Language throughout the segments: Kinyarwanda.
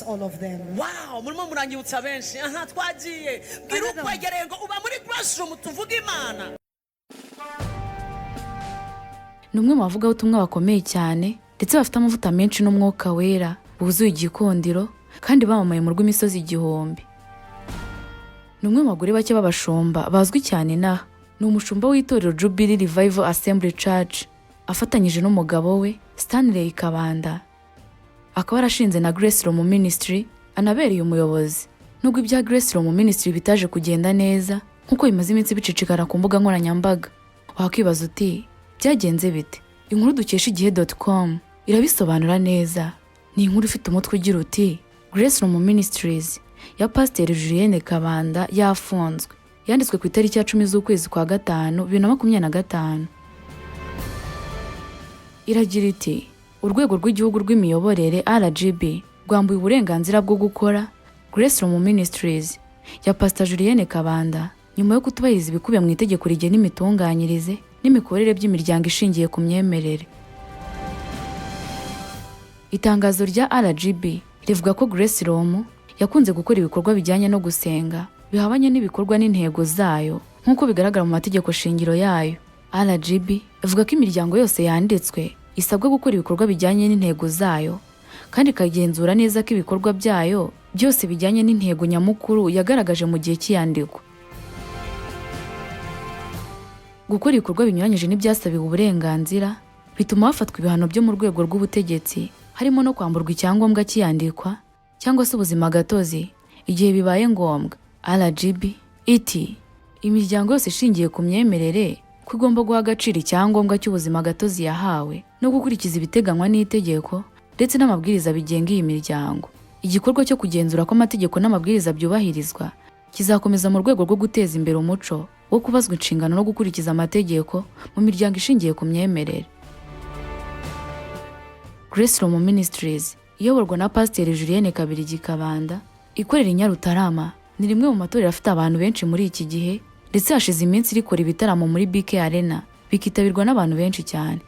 all of them. Wow, murimo muranyibutsa benshi. Aha twagiye. Bwira ukwegereye ngo uba muri classroom tuvuga Imana. Numwe mu bavugabutumwa bakomeye cyane ndetse bafite amavuta menshi n'umwuka wera buzuye igikondiro kandi bamamaye mu rw'imisozi igihumbi. Numwe mu bagore bake b'abashumba bazwi cyane naha ni umushumba w'itorero Jubilee Revival Assembly Church afatanyije n'umugabo we Stanley Kabanda. Akaba yarashinze na Grace Room Ministry anabereye umuyobozi. Nubwo ibya Grace Room Ministry bitaje kugenda neza nkuko bimaze iminsi bicicikana ku mbuga nkoranyambaga, wakwibaza uti byagenze bite? Inkuru dukesha igihe.com irabisobanura neza. Ni inkuru ifite umutwe ugira uti Grace Room Ministries ya Pastor Julliene Kabanda yafunzwe. Yanditswe ku itariki ya 10 z'ukwezi kwa gatanu 2025. Iragira iti urwego rw'igihugu rw'imiyoborere RGB rwambuye uburenganzira bwo gukora Grace Room Ministries ya Pastor Julliene Kabanda nyuma yo kutubahiriza ibikubiye mu itegeko rigena imitunganyirize n'imikorere by'imiryango ishingiye ku myemerere. Itangazo rya RGB rivuga ko Grace Room yakunze gukora ibikorwa bijyanye no gusenga bihabanye n'ibikorwa n'intego zayo nk'uko bigaragara mu mategeko shingiro yayo. RGB ivuga ko imiryango yose yanditswe isabwa gukora ibikorwa bijyanye n'intego zayo kandi ikagenzura neza ko ibikorwa byayo byose bijyanye n'intego nyamukuru yagaragaje mu gihe cy'iyandikwa. Gukora ibikorwa binyuranyije n'ibyasabiwe uburenganzira bituma hafatwa ibihano byo mu rwego rw'ubutegetsi, harimo no kwamburwa icyangombwa cy'iyandikwa cyangwa se ubuzima gatozi igihe bibaye ngombwa. RGB iti imiryango yose ishingiye ku myemerere ko igomba guha agaciro icyangombwa cy'ubuzima gatozi yahawe no gukurikiza ibiteganywa n'itegeko ndetse n'amabwiriza bigenga iyi miryango. Igikorwa cyo kugenzura ko amategeko n'amabwiriza byubahirizwa kizakomeza mu rwego rwo guteza imbere umuco wo kubazwa inshingano no gukurikiza amategeko mu miryango ishingiye ku myemerere. Grace Room Ministries iyoborwa na Pastor Julliene Kabanda ikorera i Nyarutarama ni rimwe mu matorero afite abantu benshi muri iki gihe ndetse hashize iminsi rikora ibitaramo muri BK Arena bikitabirwa n'abantu benshi cyane.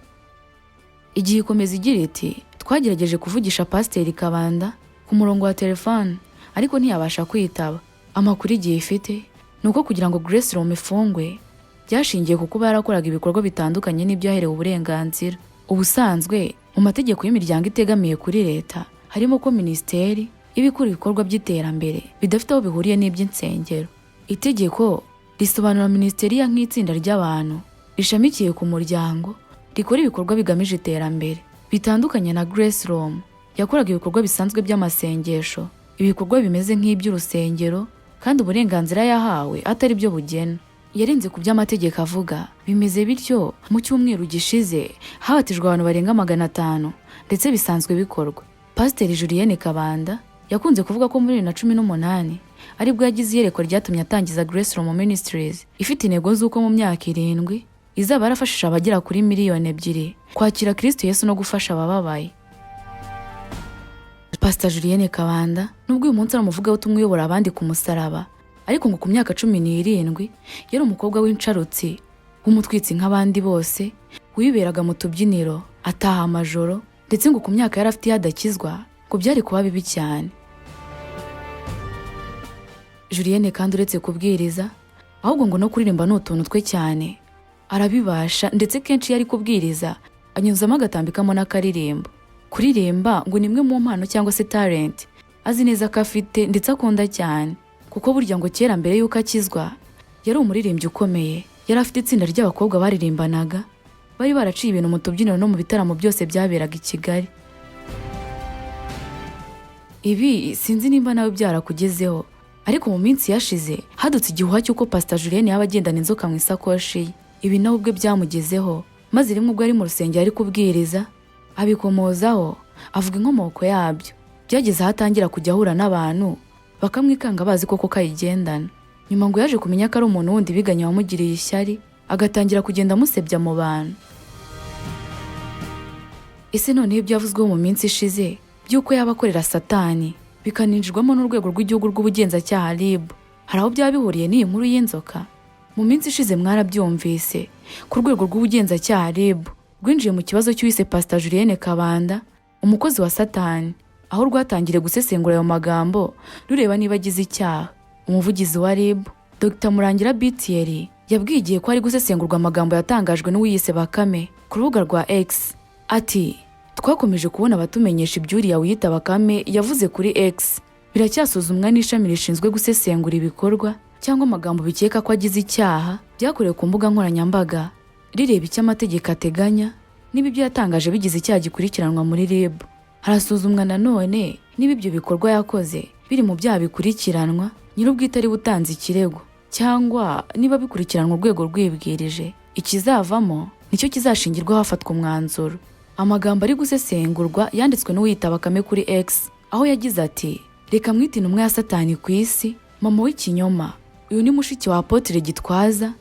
Igihe ikomeza igira iti twagerageje kuvugisha Pastor Kabanda ku murongo wa telefone ariko ntiyabasha kwitaba. Amakuru igihe ifite nuko kugira ngo Grace Room ifungwe byashingiye ku kuba yarakoraga ibikorwa bitandukanye n'ibyo yaherewe uburenganzira. Ubusanzwe mu mategeko y'imiryango itegamiye kuri leta harimo ko ministeri ibikora ibikorwa by'iterambere bidafite aho bihuriye n'iby'insengero. Itegeko risobanura ministeri ya nk'itsinda ry'abantu rishamikiye ku muryango rikora ibikorwa bigamije iterambere. Bitandukanye na Grace Room yakoraga ibikorwa bisanzwe by'amasengesho, ibikorwa bimeze nk'iby'urusengero kandi uburenganzira yahawe atari byo bugena. Yarenze ku by'amategeko avuga. Bimeze bityo mu cyumweru gishize habatijwe abantu barenga 500 ndetse bisanzwe bikorwa. Pastor Julliene Kabanda yakunze kuvuga ko muri 2018 aribwo yagize iyerekwa ryatumye atangiza Grace Room Ministries ifite intego z'uko mu myaka 7 izaba yarafashije abagera kuri 2 miliyoni kwakira Kristo Yesu no gufasha abababaye. Pastor Julliene Kabanda nubwo uyu munsi aramuvuga ubutumwa uyobora abandi ku musaraba, ariko ngo ku myaka 17 yari umukobwa w'incarutsi w'umutwitsi nk'abandi bose wiberaga mu tubyiniro ataha amajoro ndetse ngo ku myaka yari afite yadakizwa ngo byari kuba bibi cyane. Julliene kandi uretse kubwiriza ahubwo ngo no kuririmba n'utuntu twe cyane arabibasha ndetse kenshi yari kubwiriza anyuzamo agatambikamo n'akaririmbo. Kuririmba ngo ni imwe mu mpano cyangwa se talent azi neza ko afite ndetse akunda cyane, kuko burya ngo kera mbere yuko akizwa yari umuririmbyi ukomeye. Yari afite itsinda ry'abakobwa baririmbanaga bari baraciye ibintu mu tubyiniro no mu bitaramo byose byaberaga i Kigali. Ibi sinzi nimba nawe byarakugezeho, ariko mu minsi yashize hadutse igihuha cy'uko Pastor Julliene yaba agendana inzoka mu isakoshi. Ibi nawe ubwe byamugezeho, maze rimwe ubwo ari mu rusengero ari kubwiriza abikomozaho avuga inkomoko yabyo. Byageze aho atangira kujya ahura n'abantu bakamwikanga bazi koko kayigendana. Nyuma ngo yaje kumenya ko ari umuntu wundi biganye wamugiriye ishyari agatangira kugenda amusebya mu bantu. Ese noneho ibyavuzweho mu minsi ishize by'uko yaba akorera Satani bikaninjirwamo n'urwego rw'igihugu rw'ubugenzacyaha RIB, hari aho byaba bihuriye n'iyi nkuru y'inzoka? Mu minsi ishize mwarabyumvise ku rwego rw'ubugenzacyaha RIB rwinjiye mu kibazo cy'uwise Pastor Julliene Kabanda umukozi wa Satani aho rwatangiriye gusesengura ayo magambo rureba niba agize icyaha. Umuvugizi wa RIB Dr Murangira Byinshi yabwiye Igihe ko ari gusesengurwa amagambo yatangajwe n'uwiyise Bakame ku rubuga rwa X. Ati twakomeje kubona abatumenyesha ibyuriya wiyita Bakame yavuze kuri X biracyasuzumwa n'ishami rishinzwe gusesengura ibikorwa cyangwa amagambo bikeka ko agize icyaha byakorewe ku mbuga nkoranyambaga rireba icyo amategeko ateganya niba ibyo yatangaje bigize icyaha gikurikiranwa muri RIB. Harasuzumwa nanone niba ibyo bikorwa yakoze biri mu byaha bikurikiranwa nyir'ubwite ari butanze ikirego cyangwa niba bikurikiranwa urwego rwibwirije. Ikizavamo nicyo kizashingirwaho hafatwa umwanzuro. Amagambo ari gusesengurwa yanditswe n'uwiyita Bakame kuri X aho yagize ati reka mwite intumwa ya Satani ku isi mama w'ikinyoma. Uyu ni mushiki wa Apotre Gitwaza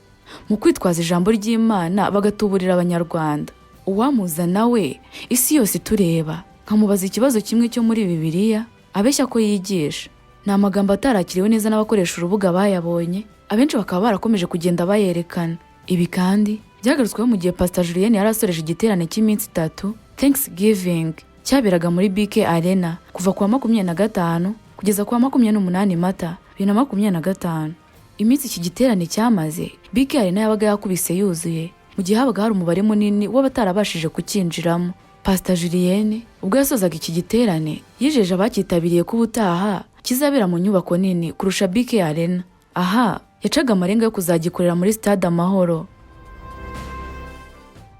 mu kwitwaza ijambo ry'Imana bagatuburira abanyarwanda. Uwamuzana we isi yose tureba nkamubaza ikibazo kimwe cyo muri Bibiliya abeshya ko yigisha. Ni amagambo atarakiriwe neza n'abakoresha urubuga bayabonye, abenshi bakaba barakomeje kugenda bayerekana. Ibi kandi byagarutsweho mu gihe Pastor Julliene yari asoreje igiterane cy'iminsi 3 Thanksgiving cyaberaga muri BK Arena kuva kuwa 25 kugeza kuwa 28 Mata 2025. Iminsi iki giterane cyamaze BK Arena yabaga yakubise yuzuye mu gihe habaga hari umubare munini w'abatarabashije kukinjiramo. Pastor Julliene ubwo yasozaga iki giterane yijeje abakitabiriye ko ubutaha kizabera mu nyubako nini kurusha BK Arena. Aha yacaga amarenga yo kuzagikorera muri Stade Amahoro.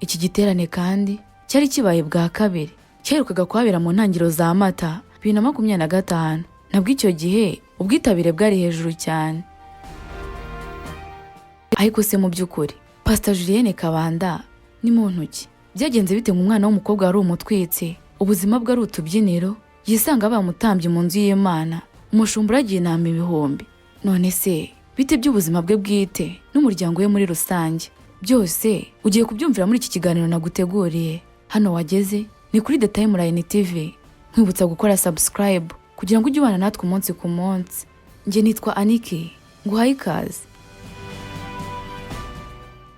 Iki giterane kandi cyari kibaye bwa kabiri, cyaherukaga kuhabera mu ntangiriro za Mata 2025. Nabwo icyo gihe ubwitabire bwari hejuru cyane. Ariko se mu by'ukuri Pastor Julliene Kabanda ni muntu ki? Byagenze bite mu mwana w'umukobwa wari umutwitse, ubuzima bwe ari utubyiniro, yisanga bamutambye mu nzu y'Imana, umushumba uragiye inama ibihumbi. None se bite by'ubuzima bwe bwite n'umuryango we muri rusange? Byose ugiye kubyumvira muri iki kiganiro naguteguriye. Hano wageze ni kuri The Timeline TV. Nkwibutsa gukora subscribe kugira ngo ujye ubana natwe umunsi ku munsi. Nge nitwa Aniki, nguhaye ikaze.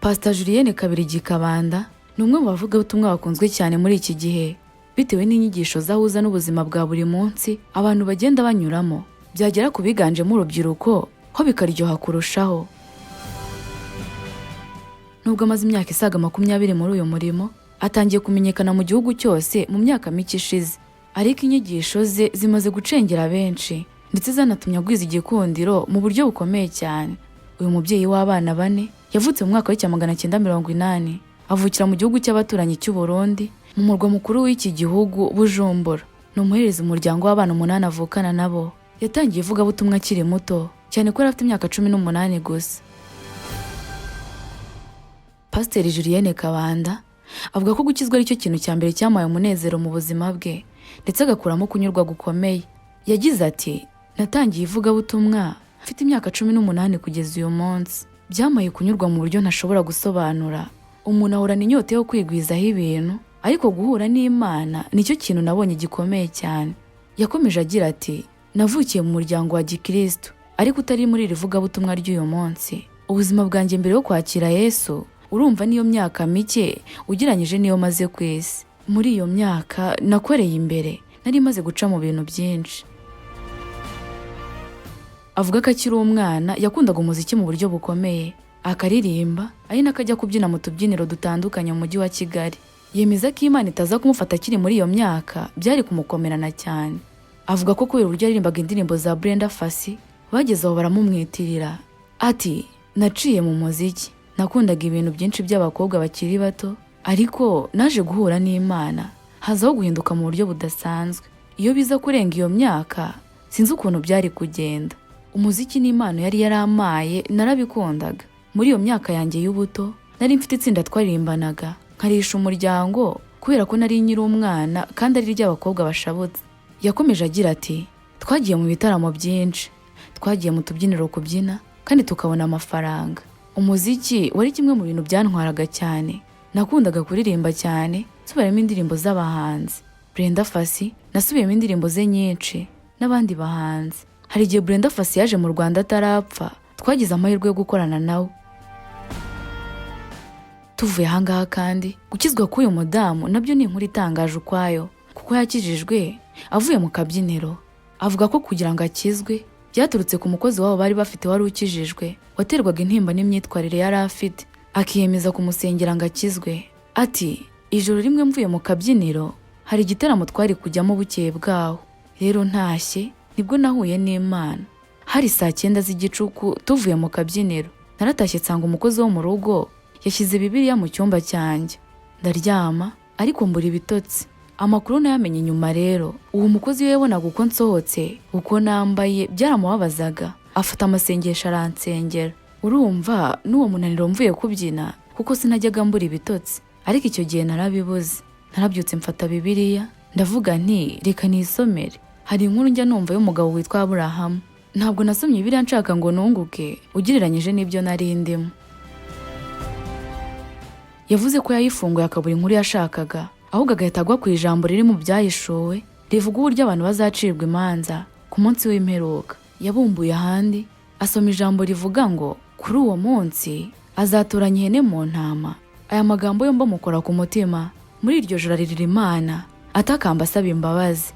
Pastor Julliene Kabanda ni umwe mu bavugabutumwa bakunzwe cyane muri iki gihe bitewe n'inyigisho zahuza n'ubuzima bwa buri munsi abantu bagenda banyuramo, byagera ku biganjemo urubyiruko ho bikaryoha kurushaho. Nubwo amaze imyaka isaga 20 muri uyu murimo, atangiye kumenyekana mu gihugu cyose mu myaka mike ishize, ariko inyigisho ze zimaze gucengera benshi ndetse zanatumye agwiza igikundiro mu buryo bukomeye cyane. Uyu mubyeyi w'abana 4 yavutse mu mwaka wa 1980, avukira mu gihugu cy'abaturanyi cy'u Burundi mu murwa mukuru w'iki gihugu Bujumbura. Ni umuhereza umuryango w'abana 8 avukana nabo. Yatangiye ivugabutumwa akiri muto cyane ko afite imyaka 18 gusa. Pastor Julliene Kabanda avuga ko gukizwa ari cyo kintu cya mbere cyamaye umunezero mu buzima bwe ndetse agakuramo kunyurwa gukomeye. Yagize ati natangiye ivugabutumwa mfite imyaka 18 kugeza uyu munsi. Byamaye kunyurwa mu buryo ntashobora gusobanura. Umuntu ahorana inyota yo kwigwizaho ibintu, ariko guhura n'Imana nicyo kintu nabonye gikomeye cyane. Yakomeje agira ati navukiye mu muryango wa Gikristo ariko utari muri iri vugabutumwa ry'uyu munsi. Ubuzima bwanjye mbere yo kwakira Yesu urumva niyo myaka mike ugereranyije niyo maze ku isi. Muri iyo myaka nakoreye imbere, nari maze guca mu bintu byinshi. Avuga ko akiri umwana yakundaga umuziki mu buryo bukomeye, akaririmba ari nakajya kubyina mu tubyiniro dutandukanye mu mujyi wa Kigali. Yemeza ko Imana itaza kumufata akiri muri iyo myaka byari kumukomerana cyane. Avuga ko kubera uburyo aririmbaga indirimbo za Brenda Fassie bageze aho baramumwitirira. Ati naciye mu muziki, nakundaga ibintu byinshi by'abakobwa bakiri bato, ariko naje guhura n'Imana hazaho guhinduka mu buryo budasanzwe. Iyo biza kurenga iyo myaka sinzi ukuntu byari kugenda. Umuziki n'Imana yari yaramaye narabikundaga. Muri iyo myaka yanjye y'ubuto nari mfite itsinda twaririmbanaga nkarisha umuryango kubera ko nari nyiri umwana kandi ari ry'abakobwa bashabutse. Yakomeje agira ati twagiye mu bitaramo byinshi, twagiye mu tubyiniro kubyina kandi tukabona amafaranga. Umuziki wari kimwe mu bintu byantwaraga cyane. Nakundaga kuririmba cyane, nsubiramo indirimbo z'abahanzi. Brenda Fassie nasubiyemo indirimbo ze nyinshi n'abandi bahanzi. Hari igihe Brenda Fassie yaje mu Rwanda atarapfa, twagize amahirwe yo gukorana nawe. Tuvuye ahangaha kandi gukizwa k'uyu mudamu nabyo ni inkuru itangaje ukwayo, kuko yakijijwe avuye mu kabyiniro. Avuga ko kugira ngo akizwe byaturutse ku mukozi wabo bari bafite wari ukijijwe waterwaga intimba n'imyitwarire yari afite, akiyemeza kumusengera ngo akizwe. Ati ijoro rimwe mvuye mu kabyiniro hari igitaramo twari kujyamo bukeye bwaho, rero ntashye nibwo nahuye n'Imana. Hari saa 9 z'igicuku tuvuye mu kabyiniro, naratashye nsanga umukozi wo mu rugo yashyize Bibiliya mu cyumba cyanjye. Ndaryama ariko mbura ibitotsi. Amakuru nayamenye nyuma rero, uwo mukozi we yabonaga uko nsohotse, uko nambaye byaramubabazaga, afata amasengesho aransengera. Urumva n'uwo munaniro mvuye kubyina kuko sinajyaga mbura ibitotsi, ariko icyo gihe narabibuze. Narabyutse mfata Bibiliya ndavuga nti reka nisomere. Hari inkuru njya numva y'umugabo witwa Aburahamu. Ntabwo nasomye Bibiliya nshaka ngo nunguke ugereranyije n'ibyo nari ndimo. Yavuze ko yayifunguye akabura inkuru yashakaga, ahubwo agahita agwa ku ijambo riri mu byahishuwe rivuga uburyo abantu bazacirwa imanza ku munsi w'imperuka. Yabumbuye ahandi asoma ijambo rivuga ngo kuri uwo munsi azatoranya ihene mu ntama. Aya magambo yombi amukora ku mutima. Muri iryo joro aririra Imana atakamba asaba imbabazi.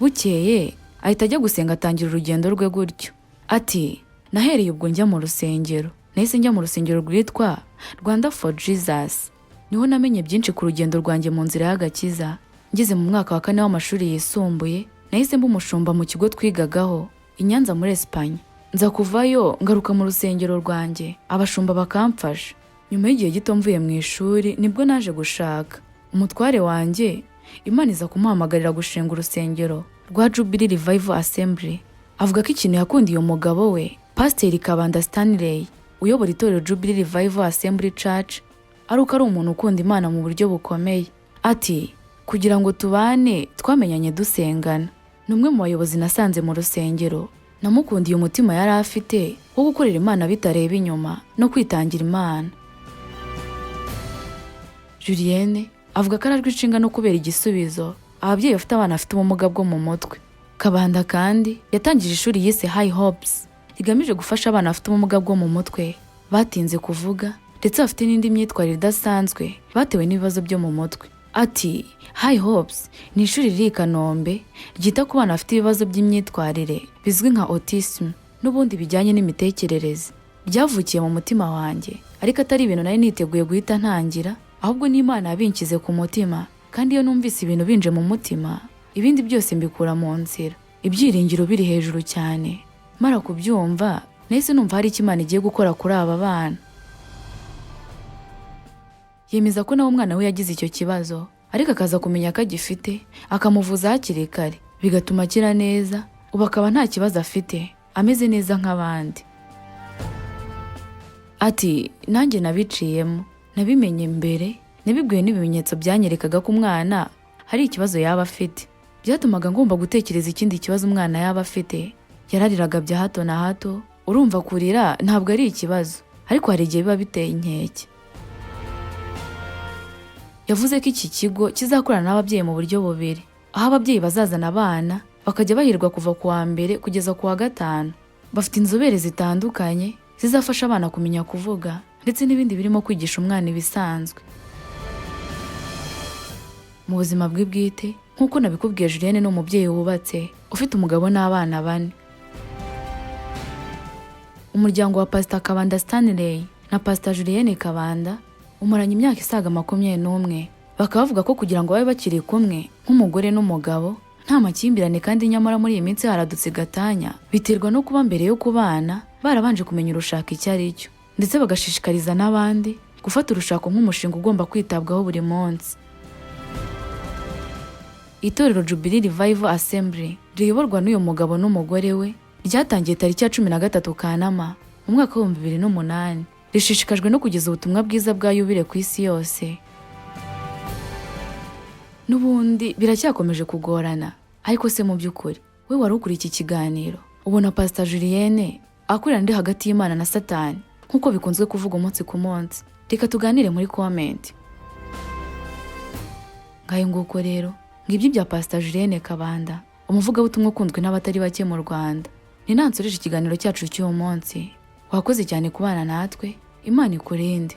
Bukeye ahita ajya gusenga atangira urugendo rwe gutyo. Ati nahereye ubwo njya mu rusengero. Nahise njya mu rusengero rwitwa Rwanda for Jesus. Niho namenye byinshi ku rugendo rwanjye mu nzira y'agakiza. Ngeze mu mwaka wa 4 w'amashuri yisumbuye, nahise mba umushumba mu kigo twigagaho i Nyanza muri Espagne. Nza kuvayo ngaruka mu rusengero rwanjye, abashumba bakamfasha. Nyuma y'igihe gito mvuye mu ishuri nibwo naje gushaka. Umutware wanjye Imana iza kumuhamagarira gushinga urusengero rwa Jubilee Revival Assembly. Avuga ko ikintu yakundiye umugabo we, Pastor Kabanda Stanley, uyobora itorero Jubilee Revival Assembly Church, ari umuntu ukunda Imana mu buryo bukomeye. Ati kugira ngo tubane twamenyanye dusengana. Numwe mu bayobozi nasanze mu rusengero. Namukundiye umutima yari afite wo gukorera Imana bitareba inyuma no kwitangira Imana. Julliene avuga ko arajwe inshinga no kubera igisubizo ababyeyi bafite abana afite ubumuga bwo mu mutwe. Kabanda kandi yatangije ishuri yise High Hopes rigamije gufasha abana bafite ubumuga bwo mu mutwe batinze kuvuga ndetse bafite n'indi myitwarire idasanzwe batewe n'ibibazo byo mu mutwe. Ati High Hopes ni ishuri riri i Kanombe ryita ku bana bafite ibibazo by'imyitwarire bizwi nka autism n'ubundi bijyanye n'imitekerereze. Byavukiye mu mutima wanjye ariko atari ibintu nari niteguye guhita ntangira, ahubwo n'Imana yabinkize ku mutima, kandi iyo numvise ibintu binje mu mutima ibindi byose mbikura mu nzira, ibyiringiro biri hejuru cyane. Mara kubyumva nahise numva hari icyo Imana igiye gukora kuri aba bana. Yemeza ko nawe umwana we yagize icyo kibazo ariko akaza kumenya ko agifite akamuvuza hakiri kare bigatuma akira neza, ubu akaba nta kibazo afite, ameze neza nk'abandi. Ati nanjye nabiciyemo, nabimenye mbere, nabibwiwe n'ibimenyetso byanyerekaga ko umwana hari ikibazo yaba afite. Byatumaga ngomba gutekereza ikindi kibazo umwana yaba afite. Yarariraga bya hato na hato. Urumva kurira ntabwo ari ikibazo, ariko hari igihe biba biteye inkeke. Yavuze ko iki kigo kizakorana n'ababyeyi mu buryo bubiri, aho ababyeyi bazazana abana bakajya bahirwa kuva ku wa mbere kugeza ku wa 5. Bafite inzobere zitandukanye zizafasha abana kumenya kuvuga ndetse n'ibindi birimo kwigisha umwana ibisanzwe. Mu buzima bwe bwite nk'uko nabikubwiye, Julliene ni umubyeyi wubatse ufite umugabo n'abana 4. Umuryango wa Pastor Kabanda Stanley na Pastor Julliene Kabanda umaranye imyaka isaga 21. Bakaba bavuga ko kugira ngo babe bakiri kumwe nk'umugore n'umugabo nta makimbirane, kandi nyamara muri iyi minsi haradutse gatanya, biterwa no kuba mbere yo kubana barabanje kumenya urushaka icyo ari cyo, ndetse bagashishikariza n'abandi gufata urushako nk'umushinga ugomba kwitabwaho buri munsi. Itorero Jubilee Revival Assembly riyoborwa n'uyu mugabo n'umugore we ryatangiye tariki ya 13 Kanama mu mwaka wa 2008, rishishikajwe no kugeza ubutumwa bwiza bwa yubile ku isi yose. N'ubundi biracyakomeje kugorana, ariko se mu by'ukuri we wari ukuri iki kiganiro ubona Pastor Julliene akorera ndi hagati y'Imana na Satani nkuko bikunzwe kuvuga umunsi ku munsi? Reka tuganire muri comment. Ngaye nguko rero ngibyo bya Pastor Julliene Kabanda, umuvuga butumwa ukundwe n'abatari bake mu Rwanda. Ni nansoreje ikiganiro cyacu cy'uwo munsi. Wakoze cyane kubana natwe, Imana ikurinde.